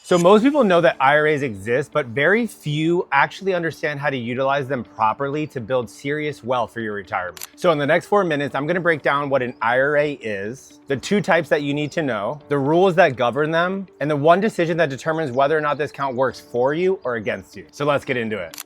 So most people know that IRAs exist, but very few actually understand how to utilize them properly to build serious wealth for your retirement. So in the next 4 minutes, I'm gonna break down what an IRA is, the 2 types that you need to know, the rules that govern them, and the 1 decision that determines whether or not this account works for you or against you. So let's get into it.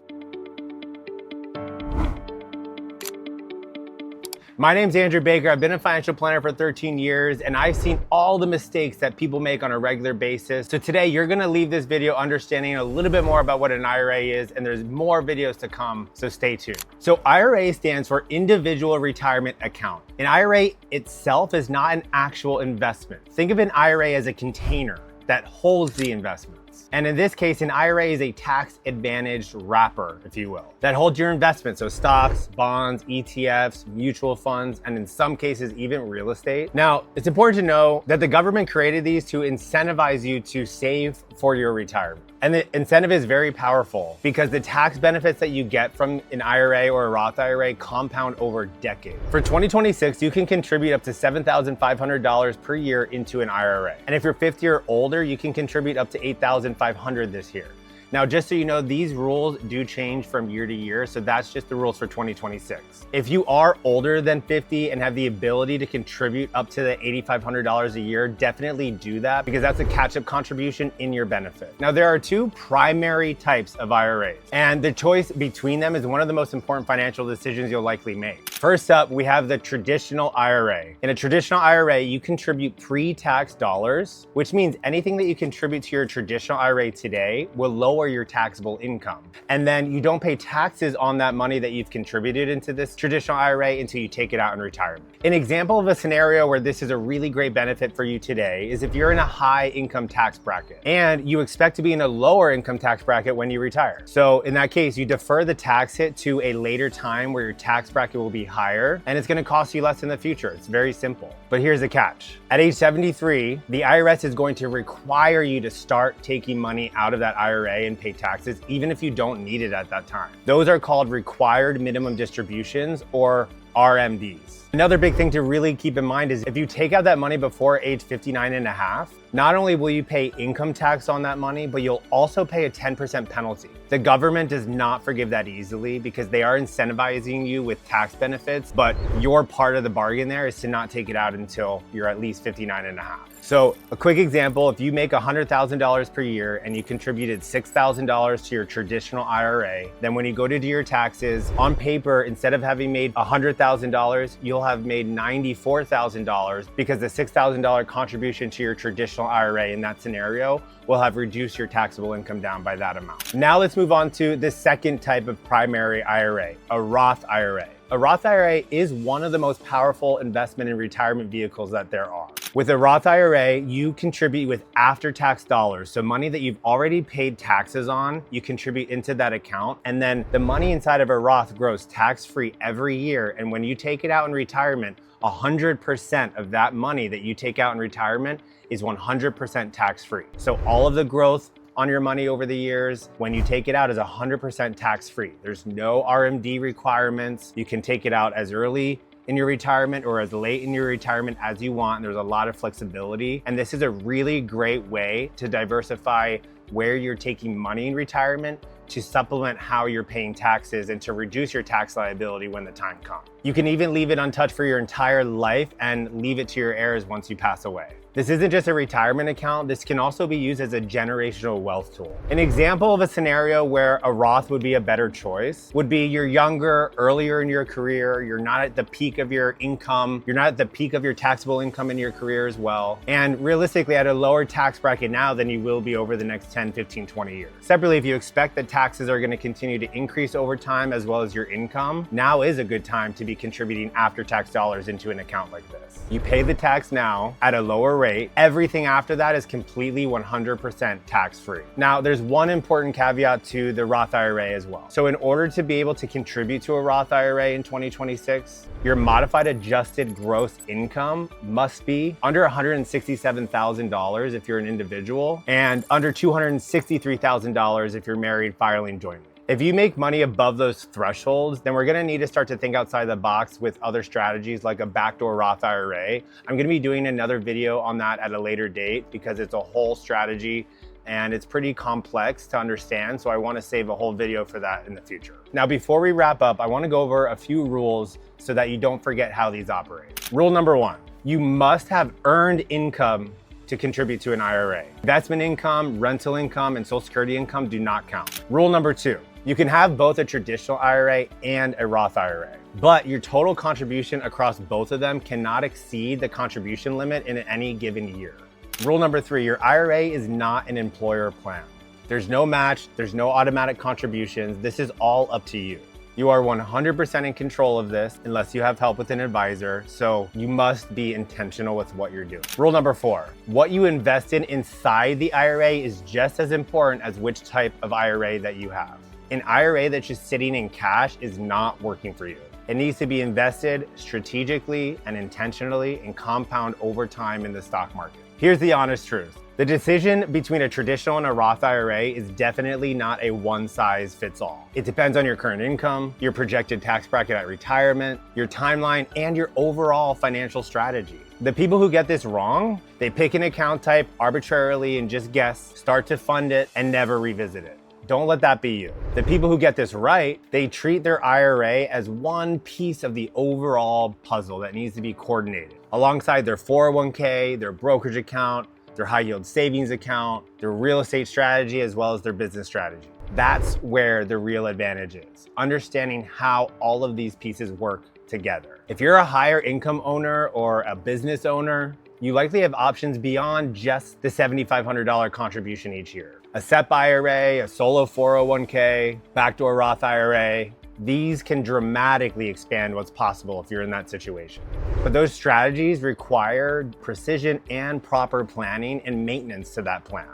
My name's Andrew Baker. I've been a financial planner for 13 years, and I've seen all the mistakes that people make on a regular basis. So today, you're gonna leave this video understanding a little bit more about what an IRA is, and there's more videos to come, so stay tuned. So IRA stands for Individual Retirement Account. An IRA itself is not an actual investment. Think of an IRA as a container that holds the investments. And in this case, an IRA is a tax-advantaged wrapper, if you will, that holds your investments, so stocks, bonds, ETFs, mutual funds, and in some cases, even real estate. Now, it's important to know that the government created these to incentivize you to save for your retirement. And the incentive is very powerful because the tax benefits that you get from an IRA or a Roth IRA compound over decades. For 2026, you can contribute up to $7,500 per year into an IRA. And if you're 50 or older, you can contribute up to $8,500 this year. Now, just so you know, these rules do change from year to year, so that's just the rules for 2026. If you are older than 50 and have the ability to contribute up to the $8,500 a year, definitely do that because that's a catch-up contribution in your benefit. Now, there are 2 primary types of IRAs, and the choice between them is one of the most important financial decisions you'll likely make. First up, we have the traditional IRA. In a traditional IRA, you contribute pre-tax dollars, which means anything that you contribute to your traditional IRA today will lower your taxable income. And then you don't pay taxes on that money that you've contributed into this traditional IRA until you take it out in retirement. An example of a scenario where this is a really great benefit for you today is if you're in a high income tax bracket and you expect to be in a lower income tax bracket when you retire. So in that case, you defer the tax hit to a later time where your tax bracket will be higher and it's gonna cost you less in the future. It's very simple. But here's the catch. At age 73, the IRS is going to require you to start taking money out of that IRA and pay taxes, even if you don't need it at that time. Those are called required minimum distributions, or RMDs. Another big thing to really keep in mind is if you take out that money before age 59 and a half, not only will you pay income tax on that money, but you'll also pay a 10% penalty. The government does not forgive that easily because they are incentivizing you with tax benefits, but your part of the bargain there is to not take it out until you're at least 59 and a half. So a quick example, if you make $100,000 per year and you contributed $6,000 to your traditional IRA, then when you go to do your taxes, on paper, instead of having made $100,000, you'll have made $94,000 because the $6,000 contribution to your traditional IRA in that scenario will have reduced your taxable income down by that amount. Now let's move on to the second type of primary IRA, a Roth IRA. A Roth IRA is one of the most powerful investment and retirement vehicles that there are. With a Roth IRA, you contribute with after-tax dollars. So money that you've already paid taxes on, you contribute into that account. And then the money inside of a Roth grows tax-free every year. And when you take it out in retirement, 100% of that money that you take out in retirement is 100% tax-free. So all of the growth on your money over the years, when you take it out, is 100% tax-free. There's no RMD requirements. You can take it out as early in your retirement or as late in your retirement as you want. There's a lot of flexibility. And this is a really great way to diversify where you're taking money in retirement to supplement how you're paying taxes and to reduce your tax liability when the time comes. You can even leave it untouched for your entire life and leave it to your heirs once you pass away. This isn't just a retirement account, this can also be used as a generational wealth tool. An example of a scenario where a Roth would be a better choice would be you're younger, earlier in your career, you're not at the peak of your income, you're not at the peak of your taxable income in your career as well, and realistically at a lower tax bracket now than you will be over the next 10, 15, 20 years. Separately, if you expect that taxes are going to continue to increase over time as well as your income, now is a good time to be contributing after-tax dollars into an account like this. You pay the tax now at a lower rate. Everything after that is completely 100% tax-free. Now, there's one important caveat to the Roth IRA as well. So in order to be able to contribute to a Roth IRA in 2026, your modified adjusted gross income must be under $167,000 if you're an individual and under $263,000 if you're married filing jointly. If you make money above those thresholds, then we're gonna need to start to think outside the box with other strategies like a backdoor Roth IRA. I'm gonna be doing another video on that at a later date because it's a whole strategy and it's pretty complex to understand, so I want to save a whole video for that in the future. Now, before we wrap up, I want to go over a few rules so that you don't forget how these operate. Rule number one, you must have earned income to contribute to an IRA. Investment income, rental income, and Social Security income do not count. Rule number two, you can have both a traditional IRA and a Roth IRA, but your total contribution across both of them cannot exceed the contribution limit in any given year. Rule number three, your IRA is not an employer plan. There's no match, there's no automatic contributions. This is all up to you. You are 100% in control of this unless you have help with an advisor, so you must be intentional with what you're doing. Rule number four, what you invest in inside the IRA is just as important as which type of IRA that you have. An IRA that's just sitting in cash is not working for you. It needs to be invested strategically and intentionally and compound over time in the stock market. Here's the honest truth. The decision between a traditional and a Roth IRA is definitely not a one-size-fits-all. It depends on your current income, your projected tax bracket at retirement, your timeline, and your overall financial strategy. The people who get this wrong, they pick an account type arbitrarily and just guess, start to fund it, and never revisit it. Don't let that be you. The people who get this right, they treat their IRA as one piece of the overall puzzle that needs to be coordinated, alongside their 401k, their brokerage account, their high yield savings account, their real estate strategy, as well as their business strategy. That's where the real advantage is, understanding how all of these pieces work together. If you're a higher income owner or a business owner, you likely have options beyond just the $7,500 contribution each year. A SEP IRA, a solo 401k, backdoor Roth IRA, these can dramatically expand what's possible if you're in that situation. But those strategies require precision and proper planning and maintenance to that plan.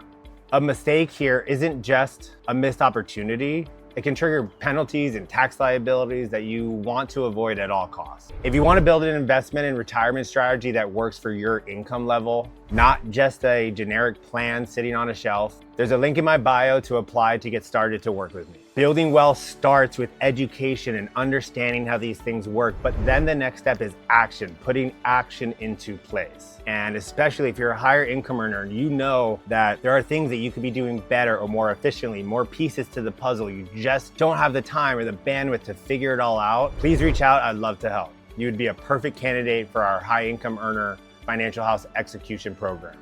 A mistake here isn't just a missed opportunity. It can trigger penalties and tax liabilities that you want to avoid at all costs. If you want to build an investment and retirement strategy that works for your income level, not just a generic plan sitting on a shelf, there's a link in my bio to apply to get started to work with me. Building wealth starts with education and understanding how these things work, but then the next step is action, putting action into place. And especially if you're a higher income earner, you know that there are things that you could be doing better or more efficiently, more pieces to the puzzle. You just don't have the time or the bandwidth to figure it all out. Please reach out, I'd love to help. You would be a perfect candidate for our high income earner financial house execution program.